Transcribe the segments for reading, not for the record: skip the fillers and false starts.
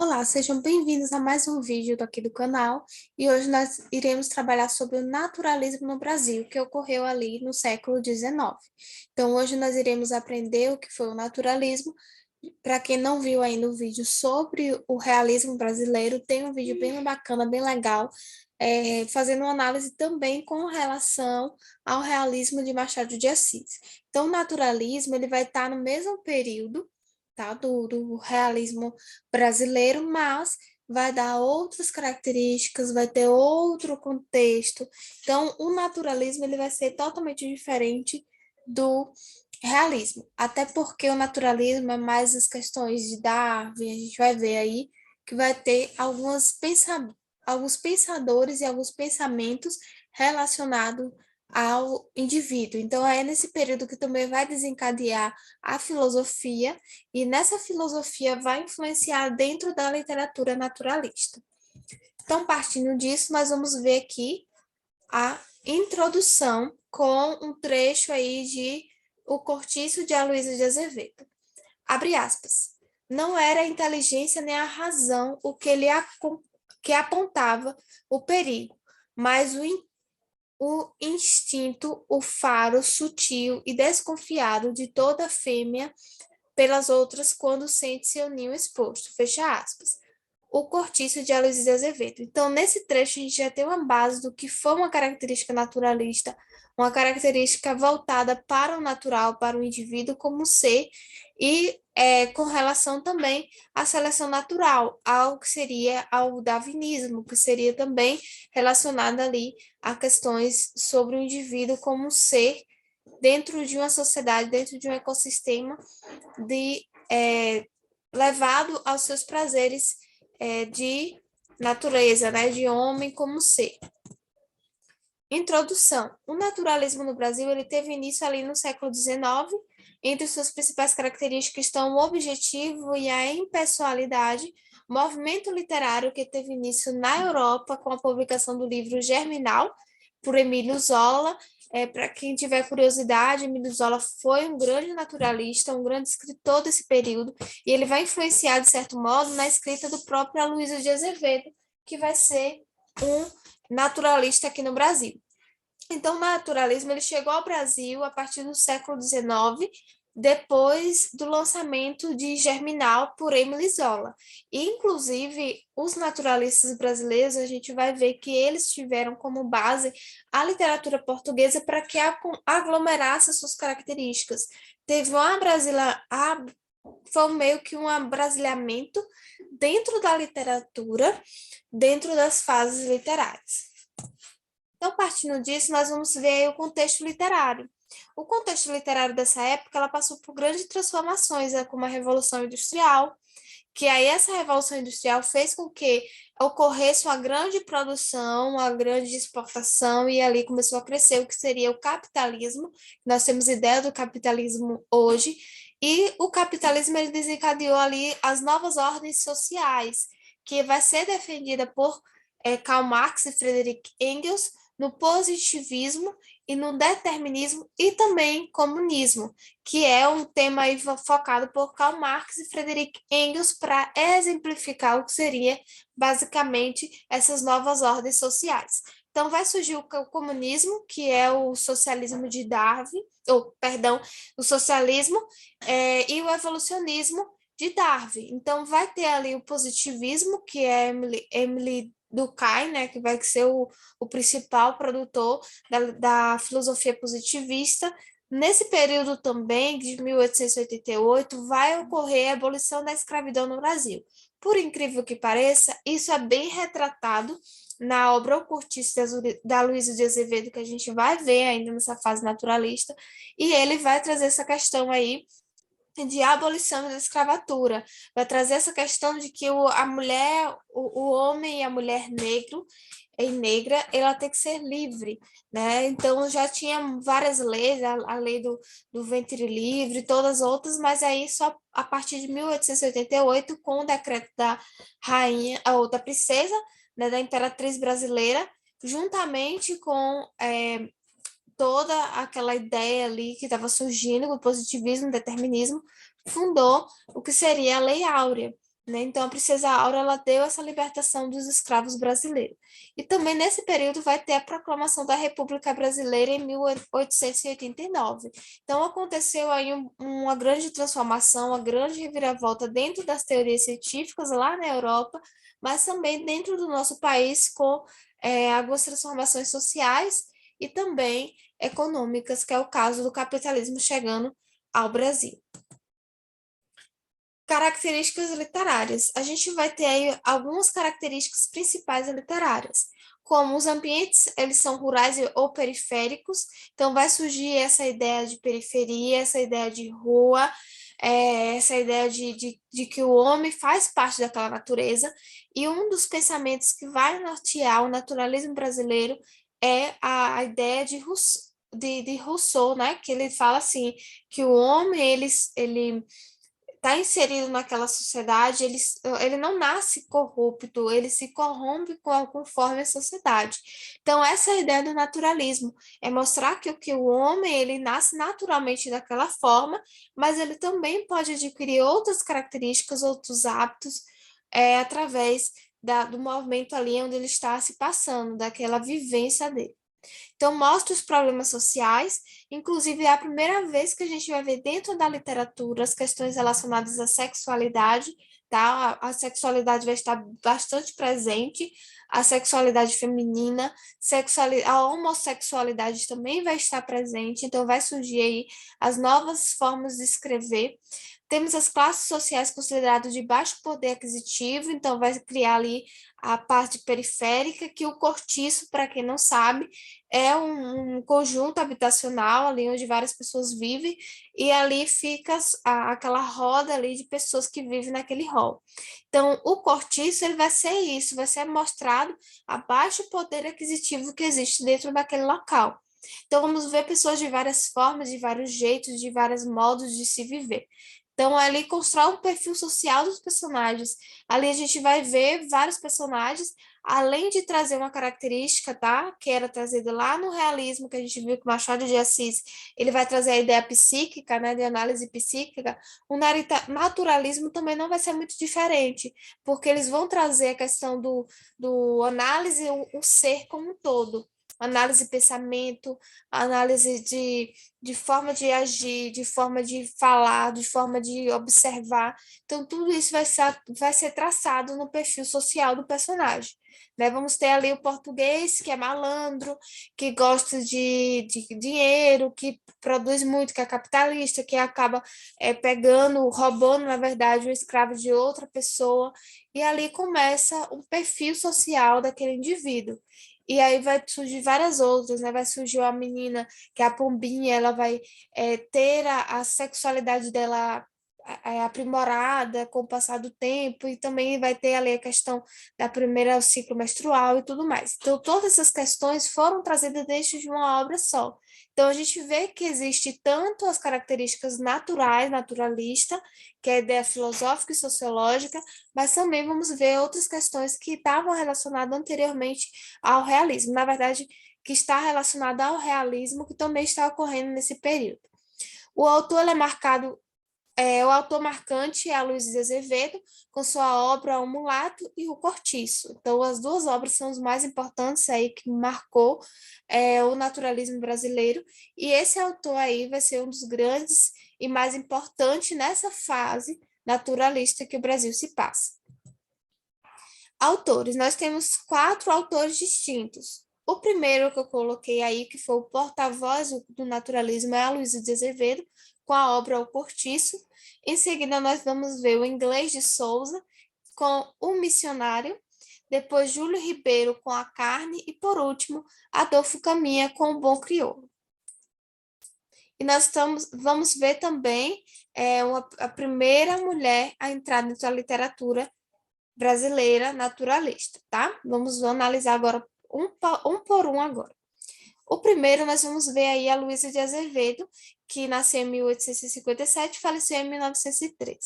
Olá, sejam bem-vindos a mais um vídeo aqui do canal e hoje nós iremos trabalhar sobre o naturalismo no Brasil, que ocorreu ali no século XIX. Então, hoje nós iremos aprender o que foi o naturalismo. Para quem não viu ainda o vídeo sobre o realismo brasileiro, tem um vídeo bem bacana, bem legal, fazendo uma análise também com relação ao realismo de Machado de Assis. Então, o naturalismo ele vai estar no mesmo período, tá, do realismo brasileiro, mas vai dar outras características, vai ter outro contexto. Então, o naturalismo ele vai ser totalmente diferente do realismo, até porque o naturalismo é mais as questões de Darwin, a gente vai ver aí que vai ter alguns pensadores e alguns pensamentos relacionados ao indivíduo. Então, é nesse período que também vai desencadear a filosofia, e nessa filosofia vai influenciar dentro da literatura naturalista. Então, partindo disso, nós vamos ver aqui a introdução com um trecho aí de O Cortiço de Aloysio de Azevedo. Abre aspas. Não era a inteligência nem a razão o que apontava o perigo, mas o instinto, o faro sutil e desconfiado de toda fêmea pelas outras quando sente seu ninho exposto. Fecha aspas. O Cortiço de Aloysio de Azevedo. Então, nesse trecho, a gente já tem uma base do que foi uma característica naturalista, uma característica voltada para o natural, para o indivíduo como ser, e com relação também à seleção natural, ao que seria ao darwinismo, que seria também relacionado ali a questões sobre o indivíduo como ser dentro de uma sociedade, dentro de um ecossistema de levado aos seus prazeres de natureza, né, de homem como ser. Introdução. O naturalismo no Brasil ele teve início ali no século XIX. Entre suas principais características estão o objetivo e a impessoalidade, movimento literário que teve início na Europa com a publicação do livro Germinal, por Emílio Zola. Para quem tiver curiosidade, Emílio Zola foi um grande naturalista, um grande escritor desse período, e ele vai influenciar, de certo modo, na escrita do próprio Aloysio de Azevedo, que vai ser um naturalista aqui no Brasil. Então, o naturalismo ele chegou ao Brasil a partir do século XIX, depois do lançamento de Germinal por Emile Zola. E, inclusive, os naturalistas brasileiros, a gente vai ver que eles tiveram como base a literatura portuguesa para que aglomerasse suas características. Teve uma foi meio que um abrasileamento dentro da literatura, dentro das fases literárias. Então, partindo disso, nós vamos ver o contexto literário. O contexto literário dessa época, ela passou por grandes transformações, como a Revolução Industrial, que aí essa Revolução Industrial fez com que ocorresse uma grande produção, uma grande exportação, e ali começou a crescer o que seria o capitalismo. Nós temos ideia do capitalismo hoje, e o capitalismo ele desencadeou ali as novas ordens sociais, que vai ser defendida por Karl Marx e Friedrich Engels, no positivismo e no determinismo e também comunismo, que é um tema aí focado por Karl Marx e Friedrich Engels para exemplificar o que seria basicamente essas novas ordens sociais. Então vai surgir o comunismo, que é o socialismo de Darwin, ou perdão, o socialismo e o evolucionismo de Darwin. Então vai ter ali o positivismo, que é Emily Durkheim, né, que vai ser o principal produtor da filosofia positivista. Nesse período também, de 1888, vai ocorrer a abolição da escravidão no Brasil. Por incrível que pareça, isso é bem retratado na obra O Cortiço da Aloysio de Azevedo, que a gente vai ver ainda nessa fase naturalista, e ele vai trazer essa questão aí de abolição da escravatura, vai trazer essa questão de que a mulher, o homem e a mulher negro e negra, ela tem que ser livre, né? Então já tinha várias leis, a lei do ventre livre, todas as outras, mas aí só a partir de 1888, com o decreto da rainha, ou da princesa, né, da imperatriz brasileira, juntamente com toda aquela ideia ali que estava surgindo, o positivismo, o determinismo, fundou o que seria a Lei Áurea. né? Então, a Princesa Áurea, ela deu essa libertação dos escravos brasileiros. E também nesse período vai ter a proclamação da República Brasileira em 1889. Então, aconteceu aí uma grande transformação, uma grande reviravolta dentro das teorias científicas lá na Europa, mas também dentro do nosso país com algumas transformações sociais e também econômicas, que é o caso do capitalismo chegando ao Brasil. Características literárias. A gente vai ter aí algumas características principais literárias, como os ambientes, eles são rurais ou periféricos, então vai surgir essa ideia de periferia, essa ideia de rua, essa ideia de que o homem faz parte daquela natureza, e um dos pensamentos que vai nortear o naturalismo brasileiro é a ideia de Rousseau, né? Que ele fala assim, que o homem, ele está inserido naquela sociedade, ele não nasce corrupto, ele se corrompe conforme a sociedade. Então, essa é a ideia do naturalismo, é mostrar que o homem, ele nasce naturalmente daquela forma, mas ele também pode adquirir outras características, outros hábitos, através do movimento ali onde ele está se passando, daquela vivência dele. Então, mostra os problemas sociais, inclusive é a primeira vez que a gente vai ver dentro da literatura as questões relacionadas à sexualidade, tá? A sexualidade vai estar bastante presente, a sexualidade feminina, a homossexualidade também vai estar presente, então vai surgir aí as novas formas de escrever. Temos as classes sociais consideradas de baixo poder aquisitivo, então vai criar ali a parte periférica, que o cortiço, para quem não sabe, é um conjunto habitacional ali onde várias pessoas vivem e ali fica aquela roda ali de pessoas que vivem naquele hall. Então, o cortiço ele vai ser isso, vai ser mostrado a baixo poder aquisitivo que existe dentro daquele local. Então, vamos ver pessoas de várias formas, de vários jeitos, de vários modos de se viver. Então, ali constrói um perfil social dos personagens. Ali a gente vai ver vários personagens, além de trazer uma característica, tá? Que era trazida lá no realismo, que a gente viu que Machado de Assis, ele vai trazer a ideia psíquica, né? De análise psíquica. O naturalismo também não vai ser muito diferente, porque eles vão trazer a questão do análise, o ser como um todo. Análise de pensamento, análise de forma de agir, de forma de falar, de forma de observar. Então, tudo isso vai ser traçado no perfil social do personagem. Né? Vamos ter ali o português, que é malandro, que gosta de dinheiro, que produz muito, que é capitalista, que acaba pegando, roubando, na verdade, o escravo de outra pessoa. E ali começa o perfil social daquele indivíduo. E aí vai surgir várias outras, né? Vai surgir uma menina que é a Pombinha, ela vai ter a sexualidade dela aprimorada com o passar do tempo, e também vai ter ali a questão da primeira ciclo menstrual e tudo mais. Então, todas essas questões foram trazidas dentro de uma obra só. Então, a gente vê que existe tanto as características naturais, naturalista, que é a ideia filosófica e sociológica, mas também vamos ver outras questões que estavam relacionadas anteriormente ao realismo. Na verdade, que está relacionada ao realismo, que também está ocorrendo nesse período. O autor é marcado, o autor marcante é a Luiz de Azevedo, com sua obra O Mulato e O Cortiço. Então, as duas obras são as mais importantes aí que marcou o naturalismo brasileiro, e esse autor aí vai ser um dos grandes e mais importantes nessa fase naturalista que o Brasil se passa. Autores, nós temos 4 autores distintos. O primeiro que eu coloquei aí, que foi o porta-voz do naturalismo, é a Luísa de Azevedo, com a obra O Cortiço. Em seguida, nós vamos ver o Inglês de Souza, com O Missionário. Depois, Júlio Ribeiro, com A Carne. E, por último, Adolfo Caminha, com O Bom Crioulo. E nós vamos ver também a primeira mulher a entrar dentro da literatura brasileira naturalista, tá? Vamos analisar agora um por um agora. O primeiro nós vamos ver aí a Luísa de Azevedo, que nasceu em 1857 e faleceu em 1913.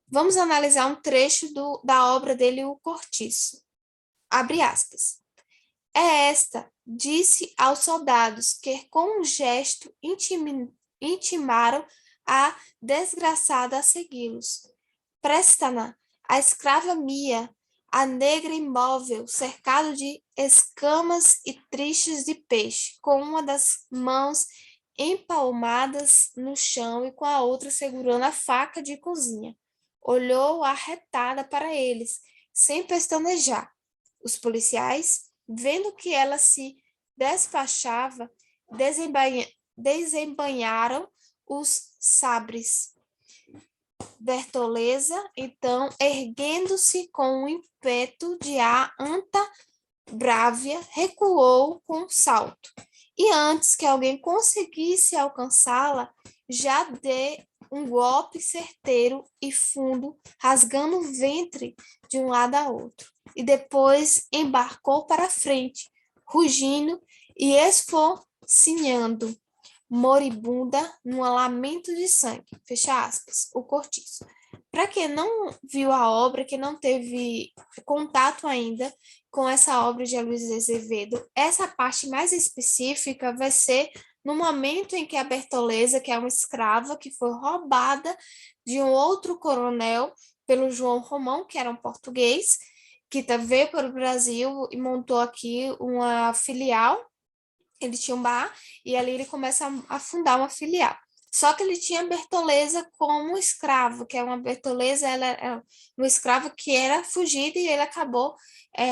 Vamos analisar um trecho da obra dele, O Cortiço. Abre aspas. É esta, disse aos soldados que com um gesto intimaram a desgraçada a segui-los. Préstana, a escrava Mia, a negra imóvel, cercado de escamas e tristes de peixe, com uma das mãos empalmadas no chão e com a outra segurando a faca de cozinha. Olhou arretada para eles, sem pestanejar. Os policiais, vendo que ela se despachava, desembainharam os sabres. Bertoleza, então, erguendo-se com um ímpeto de anta brávia, recuou com um salto. E antes que alguém conseguisse alcançá-la, já deu um golpe certeiro e fundo, rasgando o ventre de um lado a outro. E depois embarcou para a frente, rugindo e esfocinhando, moribunda, num lamento de sangue. Fecha aspas, o cortiço. Para quem não viu a obra, que não teve contato ainda com essa obra de Luiz Azevedo, essa parte mais específica vai ser no momento em que a Bertoleza, que é uma escrava que foi roubada de um outro coronel pelo João Romão, que era um português, que veio para o Brasil e montou aqui uma filial. Ele tinha um bar e ali ele começa a fundar uma filial. Só que ele tinha a Bertoleza como escravo, que é uma Bertoleza, ela é uma escrava que era fugida e ele acabou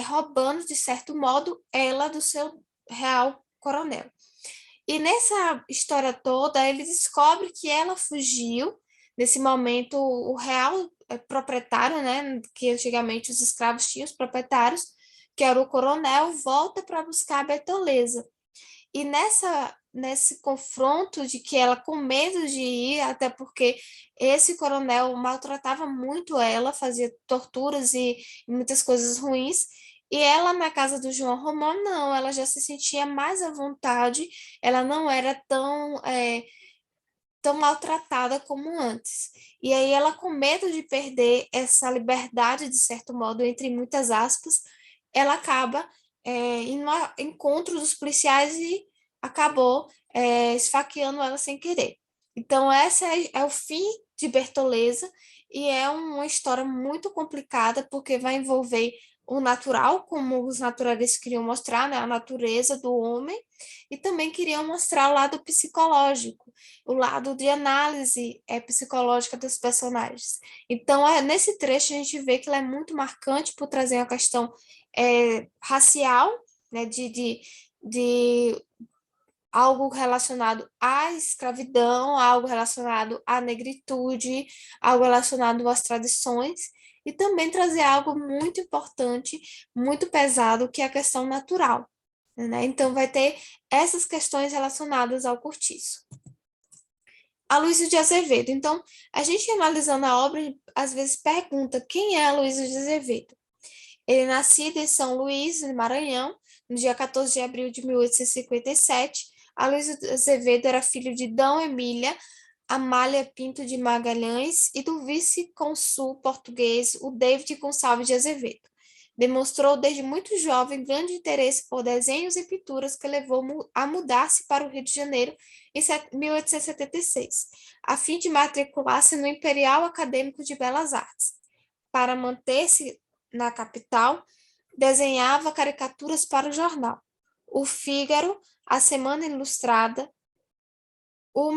roubando, de certo modo, ela do seu real coronel. E nessa história toda, ele descobre que ela fugiu. Nesse momento, o real proprietário, né, que antigamente os escravos tinham, os proprietários, que era o coronel, volta para buscar a Bertoleza. E nesse confronto de que ela com medo de ir, até porque esse coronel maltratava muito ela, fazia torturas e muitas coisas ruins, e ela na casa do João Romão, não, ela já se sentia mais à vontade, ela não era tão maltratada como antes. E aí ela, com medo de perder essa liberdade, de certo modo, entre muitas aspas, ela acaba indo ao encontro dos policiais e acabou esfaqueando ela sem querer. Então, essa é o fim de Bertoleza e é uma história muito complicada porque vai envolver o natural, como os naturalistas queriam mostrar, né, a natureza do homem, e também queriam mostrar o lado psicológico, o lado de análise psicológica dos personagens. Então, nesse trecho, a gente vê que ela é muito marcante por trazer a questão racial, né, de algo relacionado à escravidão, algo relacionado à negritude, algo relacionado às tradições, e também trazer algo muito importante, muito pesado, que é a questão natural. Né? Então, vai ter essas questões relacionadas ao cortiço. Aloysio de Azevedo. Então, a gente analisando a obra, às vezes pergunta quem é Aloysio de Azevedo. Ele é nascido em São Luís, no Maranhão, no dia 14 de abril de 1857. Aloysio de Azevedo era filho de D. Emília Amália Pinto de Magalhães e do vice-consul português, o David Gonçalves de Azevedo. Demonstrou desde muito jovem grande interesse por desenhos e pinturas que levou a mudar-se para o Rio de Janeiro em 1876, a fim de matricular-se no Imperial Acadêmico de Belas Artes. Para manter-se na capital, desenhava caricaturas para o jornal O Fígaro, A Semana Ilustrada, o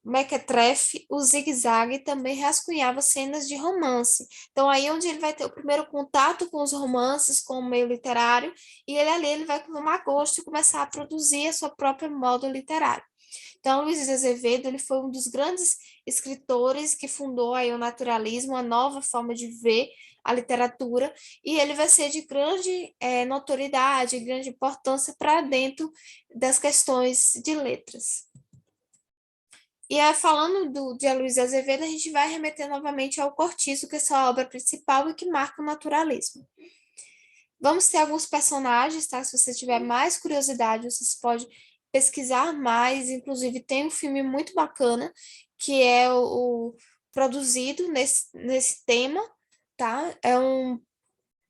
Mequetrefe, o Zigue-Zague, também rascunhava cenas de romance. Então, aí é onde ele vai ter o primeiro contato com os romances, com o meio literário, e ele ali ele vai tomar gosto e começar a produzir a sua própria moda literária. Então, Luiz de Azevedo ele foi um dos grandes escritores que fundou aí o naturalismo, uma nova forma de ver a literatura, e ele vai ser de grande notoriedade, grande importância para dentro das questões de letras. E falando de Luiz Azevedo, a gente vai remeter novamente ao Cortiço, que é sua obra principal e que marca o naturalismo. Vamos ter alguns personagens, tá? Se você tiver mais curiosidade, você pode pesquisar mais. Inclusive, tem um filme muito bacana, que é o produzido nesse tema, tá? É um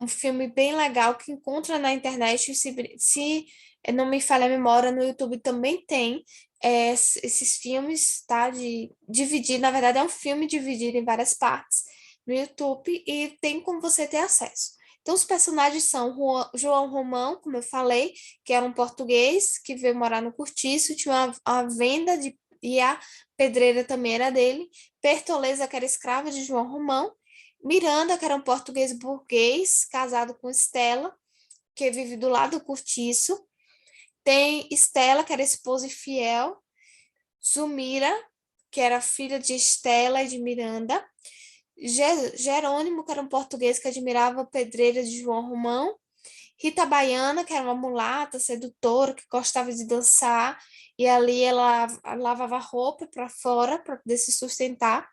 filme bem legal que encontra na internet. Se não me falha a memória, no YouTube também tem esses filmes, tá? De dividir, na verdade, é um filme dividido em várias partes. no YouTube e tem como você ter acesso. Então, os personagens são João Romão, como eu falei, que era um português que veio morar no Cortiço, tinha uma venda e a pedreira também era dele. Bertoleza, que era escrava de João Romão. Miranda, que era um português burguês, casado com Estela, que vive do lado do Cortiço. Tem Estela, que era esposa e fiel. Zumira, que era filha de Estela e de Miranda. Jerônimo, que era um português que admirava a pedreira de João Romão. Rita Baiana, que era uma mulata, sedutora, que gostava de dançar, e ali ela lavava roupa para fora para poder se sustentar.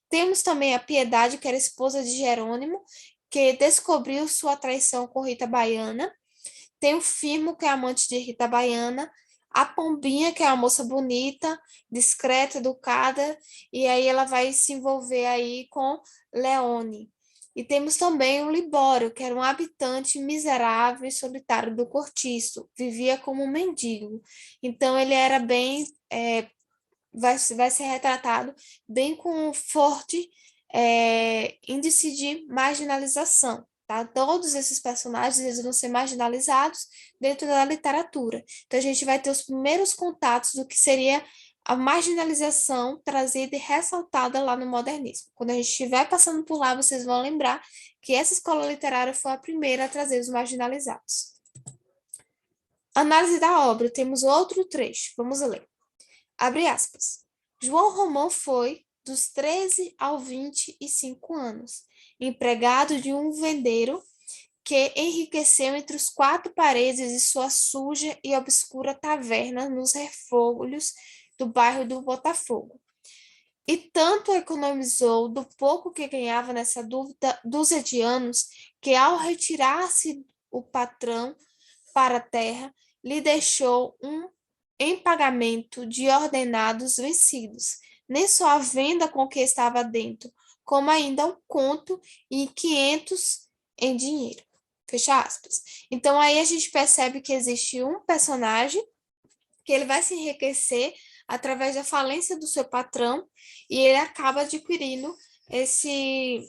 Temos também a Piedade, que era esposa de Jerônimo, que descobriu sua traição com Rita Baiana. Tem o Firmo, que é amante de Rita Baiana. A Pombinha, que é uma moça bonita, discreta, educada, e aí ela vai se envolver aí com Leone. E temos também o Libório, que era um habitante miserável e solitário do cortiço, vivia como um mendigo. Então ele era bem, vai ser retratado bem com um forte índice de marginalização. Tá? Todos esses personagens eles vão ser marginalizados dentro da literatura. Então, a gente vai ter os primeiros contatos do que seria a marginalização trazida e ressaltada lá no modernismo. Quando a gente estiver passando por lá, vocês vão lembrar que essa escola literária foi a primeira a trazer os marginalizados. Análise da obra, temos outro trecho, vamos ler. Abre aspas. João Romão foi, dos 13 aos 25 anos, empregado de um vendeiro que enriqueceu entre os quatro paredes de sua suja e obscura taverna nos refúgios do bairro do Botafogo. E tanto economizou do pouco que ganhava nessa dúzia de anos, que ao retirar-se o patrão para a terra, lhe deixou em pagamento de ordenados vencidos, nem só a venda com que estava dentro, como ainda um conto e 500 em dinheiro. Fecha aspas. Então aí a gente percebe que existe um personagem que ele vai se enriquecer através da falência do seu patrão e ele acaba adquirindo esse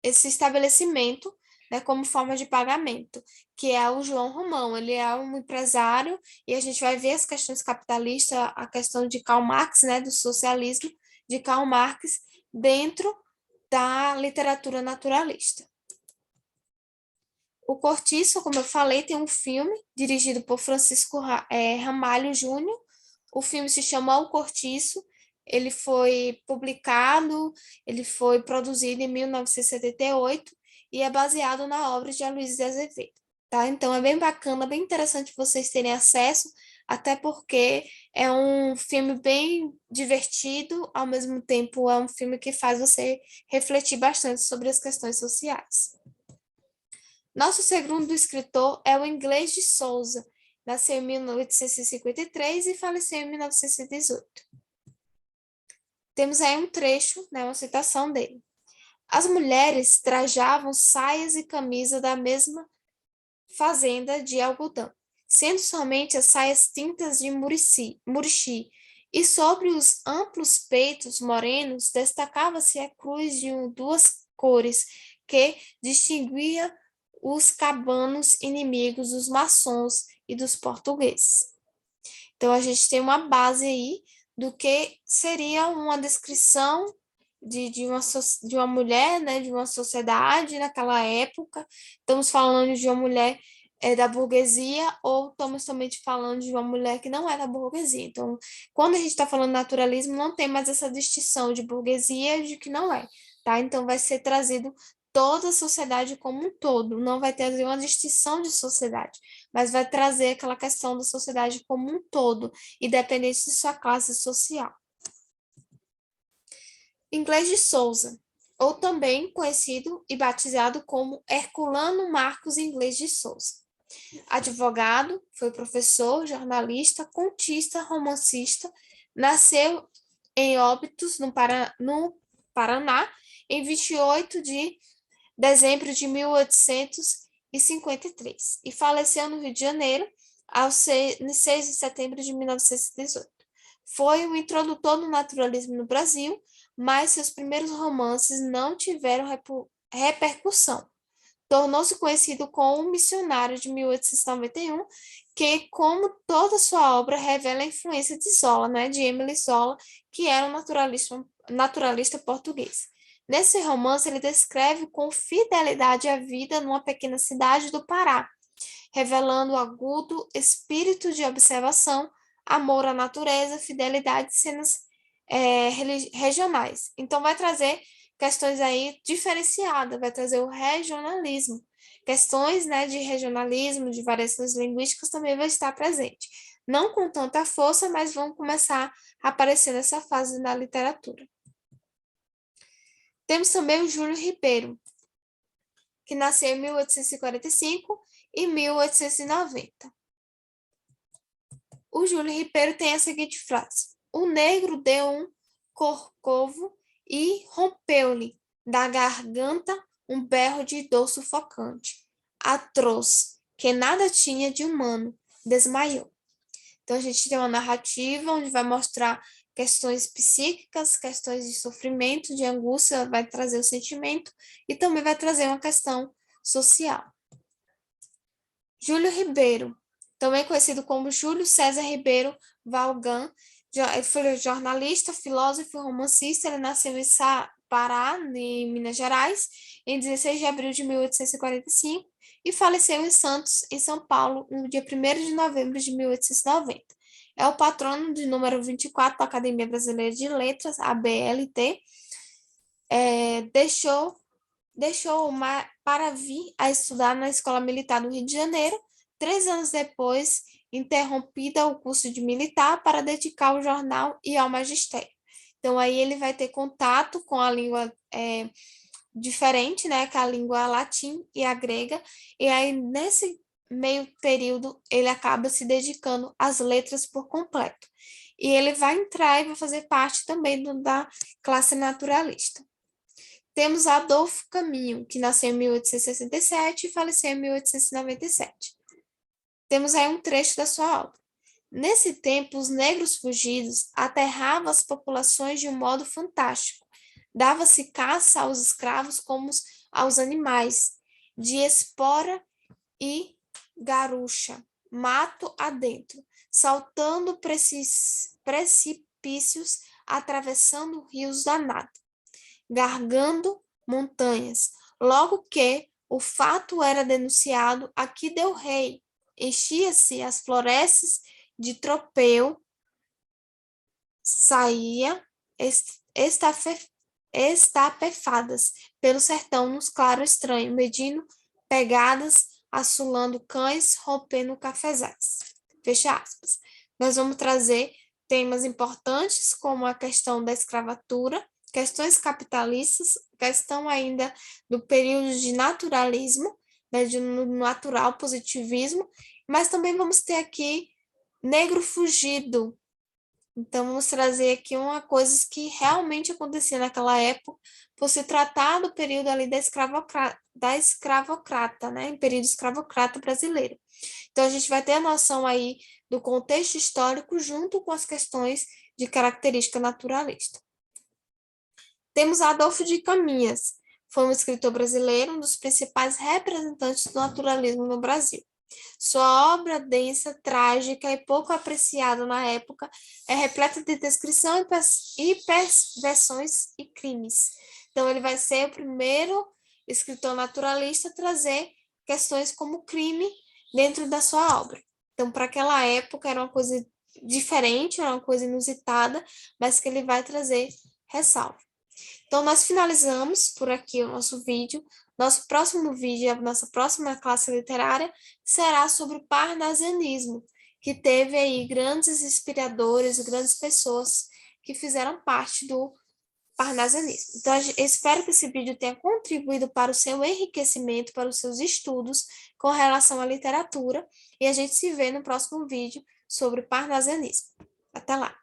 esse estabelecimento, né, como forma de pagamento, que é o João Romão. Ele é um empresário e a gente vai ver as questões capitalistas, a questão de Karl Marx, né, do socialismo de Karl Marx dentro da literatura naturalista. O Cortiço, como eu falei, tem um filme dirigido por Francisco Ramalho Júnior. O filme se chama O Cortiço. Ele foi publicado, ele foi produzido em 1978 e é baseado na obra de Aloysio de Azevedo, tá? Então é bem bacana, bem interessante vocês terem acesso, até porque é um filme bem divertido, ao mesmo tempo é um filme que faz você refletir bastante sobre as questões sociais. Nosso segundo escritor é o Inglês de Souza. Nasceu em 1853 e faleceu em 1918. Temos aí um trecho, né, uma citação dele. As mulheres trajavam saias e camisa da mesma fazenda de algodão, sendo somente as saias tintas de murici, e sobre os amplos peitos morenos destacava-se a cruz de duas cores que distinguia os cabanos inimigos dos maçons e dos portugueses. Então, a gente tem uma base aí do que seria uma descrição de uma mulher, né, de uma sociedade naquela época. Estamos falando de uma mulher da burguesia ou estamos também falando de uma mulher que não é da burguesia. Então, quando a gente está falando naturalismo, não tem mais essa distinção de burguesia e de que não é, tá? Então, vai ser trazido toda a sociedade como um todo, não vai trazer uma distinção de sociedade, mas vai trazer aquela questão da sociedade como um todo, independente de sua classe social. Inglês de Souza, ou também conhecido e batizado como Herculano Marcos Inglês de Souza. Advogado, foi professor, jornalista, contista, romancista, nasceu em Óbidos, no Paraná, em 28 de dezembro de 1853, e faleceu no Rio de Janeiro, aos 6 de setembro de 1918. Foi o introdutor do naturalismo no Brasil, mas seus primeiros romances não tiveram repercussão. Tornou-se conhecido como o Missionário de 1891, que, como toda sua obra, revela a influência de Zola, né, de Émile Zola, que era um naturalista português. Nesse romance, ele descreve com fidelidade a vida numa pequena cidade do Pará, revelando agudo espírito de observação, amor à natureza, fidelidade e cenas regionais. Então, vai trazer questões aí diferenciadas, vai trazer o regionalismo. Questões, né, de regionalismo, de variações linguísticas também vai estar presente. Não com tanta força, mas vão começar a aparecer nessa fase da literatura. Temos também o Júlio Ribeiro, que nasceu em 1845 e 1890. O Júlio Ribeiro tem a seguinte frase: o negro deu um corcovo e rompeu-lhe da garganta um berro de dor sufocante. Atroz, que nada tinha de humano, desmaiou. Então, a gente tem uma narrativa onde vai mostrar questões psíquicas, questões de sofrimento, de angústia, vai trazer o sentimento e também vai trazer uma questão social. Júlio Ribeiro, também conhecido como Júlio César Ribeiro Valgan, ele foi jornalista, filósofo e romancista. Ele nasceu em Pará, em Minas Gerais, em 16 de abril de 1845 e faleceu em Santos, em São Paulo, no dia 1º de novembro de 1890. É o patrono de número 24 da Academia Brasileira de Letras, ABLT. Deixou para vir a estudar na Escola Militar do Rio de Janeiro. 3 anos depois, interrompida o curso de militar para dedicar ao jornal e ao magistério. Então, aí ele vai ter contato com a língua diferente, né, que é a língua latim e a grega, e aí nesse meio período ele acaba se dedicando às letras por completo. E ele vai entrar e vai fazer parte também da classe naturalista. Temos Adolfo Caminho, que nasceu em 1867 e faleceu em 1897. Temos aí um trecho da sua obra. Nesse tempo, os negros fugidos aterravam as populações de um modo fantástico. Dava-se caça aos escravos como aos animais, de espora e garucha, mato adentro, saltando precipícios, atravessando rios danados, gargando montanhas. Logo que o fato era denunciado, aqui deu rei, enchia-se as florestas de tropeu, saía estapefadas pelo sertão nos claros estranhos, medindo pegadas, assolando cães, rompendo cafezais. Fecha aspas. Nós vamos trazer temas importantes como a questão da escravatura, questões capitalistas, questão ainda do período de naturalismo, né, de natural positivismo, mas também vamos ter aqui negro fugido. Então, vamos trazer aqui uma coisa que realmente acontecia naquela época, por se tratar do período ali da escravocrata, né, em período escravocrata brasileiro. Então, a gente vai ter a noção aí do contexto histórico junto com as questões de característica naturalista. Temos Adolfo de Caminhas, foi um escritor brasileiro, um dos principais representantes do naturalismo no Brasil. Sua obra densa, trágica e pouco apreciada na época é repleta de descrição e perversões e crimes. Então, ele vai ser o primeiro escritor naturalista a trazer questões como crime dentro da sua obra. Então, para aquela época, era uma coisa diferente, era uma coisa inusitada, mas que ele vai trazer ressalva. Então, nós finalizamos por aqui o nosso vídeo. Nosso próximo vídeo, a nossa próxima classe literária, será sobre o parnasianismo, que teve aí grandes inspiradores, grandes pessoas que fizeram parte do parnasianismo. Então, eu espero que esse vídeo tenha contribuído para o seu enriquecimento, para os seus estudos com relação à literatura, e a gente se vê no próximo vídeo sobre o parnasianismo. Até lá!